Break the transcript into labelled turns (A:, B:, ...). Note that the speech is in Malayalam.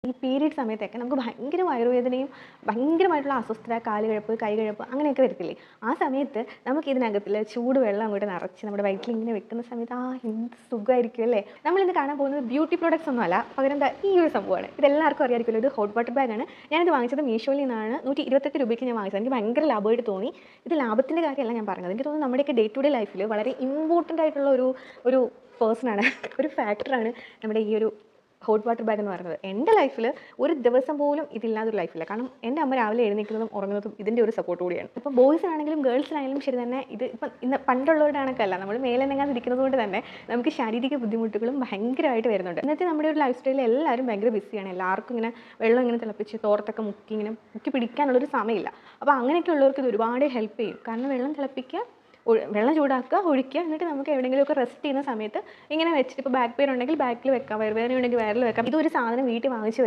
A: ഈ പീരീഡ് സമയത്തൊക്കെ നമുക്ക് ഭയങ്കര വയറുവേദനയും ഭയങ്കരമായിട്ടുള്ള അസ്വസ്ഥത, കാലുകഴപ്പ്, കൈകഴപ്പ് അങ്ങനെയൊക്കെ വരത്തില്ലേ? ആ സമയത്ത് നമുക്ക് ഇതിനകത്തിൽ ചൂട് വെള്ളം അങ്ങോട്ട് നിറച്ച് നമ്മുടെ വയറ്റിൽ ഇങ്ങനെ വെക്കുന്ന സമയത്ത് എന്ത് സുഖമായിരിക്കും അല്ലേ? നമ്മളിന്ന് കാണാൻ പോകുന്നത് ബ്യൂട്ടി പ്രോഡക്ട്സ് ഒന്നുമല്ല, പകരം ഈ ഒരു സംഭവമാണ്. ഇതെല്ലാവർക്കും അറിയാമായിരിക്കുമല്ലോ, ഇത് ഹോട്ട് വാട്ടർ ബാഗാണ്. ഞാനിത് വാങ്ങിച്ചത് മീഷോയിൽ നിന്നാണ്. 128 രൂപയ്ക്ക് ഞാൻ വാങ്ങിച്ചത്. എനിക്ക് ഭയങ്കര ലാഭമായിട്ട് തോന്നി. ഇത് ലാഭത്തിൻ്റെ കാര്യമല്ല ഞാൻ പറഞ്ഞത്. എനിക്ക് തോന്നുന്നു നമ്മുടെയൊക്കെ ഡേ ടു ഡേ ലൈഫിൽ വളരെ ഇമ്പോർട്ടൻ്റ് ആയിട്ടുള്ള ഒരു പേഴ്സണാണ്, ഒരു ഫാക്ടറാണ് നമ്മുടെ ഈ ഒരു ഹോട്ട് വാട്ടർ ബാഗ് എന്ന് പറയുന്നത്. എൻ്റെ ലൈഫിൽ ഒരു ദിവസം പോലും ഇതില്ലാതൊരു ലൈഫില്ല. കാരണം എൻ്റെ അമ്മ രാവിലെ എഴുന്നേൽക്കുന്നതും ഉറങ്ങുന്നതും ഇതിൻ്റെ ഒരു സപ്പോർട്ട് കൂടിയാണ്. ഇപ്പോൾ ബോയ്സിനാണെങ്കിലും ഗേൾസിനാണെങ്കിലും ശരി തന്നെ, ഇത് ഇപ്പം ഇന്ന് പണ്ടുള്ളവരുടെ കണക്കല്ല. നമ്മൾ മേലെന്നെങ്ങാൻ ഇരിക്കുന്നത് കൊണ്ട് തന്നെ നമുക്ക് ശാരീരിക ബുദ്ധിമുട്ടുകളും ഭയങ്കരമായിട്ട് വരുന്നുണ്ട്. ഇന്നത്തെ നമ്മുടെ ഒരു ലൈഫ് സ്റ്റൈലിൽ എല്ലാവരും ഭയങ്കര ബിസിയാണ്. എല്ലാവർക്കും ഇങ്ങനെ വെള്ളം ഇങ്ങനെ തിളപ്പിച്ച് തോർത്തൊക്കെ മുക്കി പിടിക്കാനുള്ളൊരു സമയമില്ല. അപ്പോൾ അങ്ങനെയൊക്കെ ഉള്ളവർക്ക് ഇത് ഒരുപാട് ഹെൽപ്പ് ചെയ്യും. കാരണം വെള്ളം തിളപ്പിക്കുക, വെള്ളം ചൂടാക്കുക, ഒഴിക്കുക, എന്നിട്ട് നമുക്ക് എവിടെയെങ്കിലുമൊക്കെ റെസ്റ്റ് ചെയ്യുന്ന സമയത്ത് ഇങ്ങനെ വെച്ചിട്ട്, ഇപ്പോൾ ബാക്ക് പെയിൻ ഉണ്ടെങ്കിൽ ബാക്കിൽ വെക്കാം, വയറുവേദന ഉണ്ടെങ്കിൽ വയറിൽ വെക്കാം. ഇതൊരു സാധനം വീട്ടിൽ വാങ്ങിച്ച്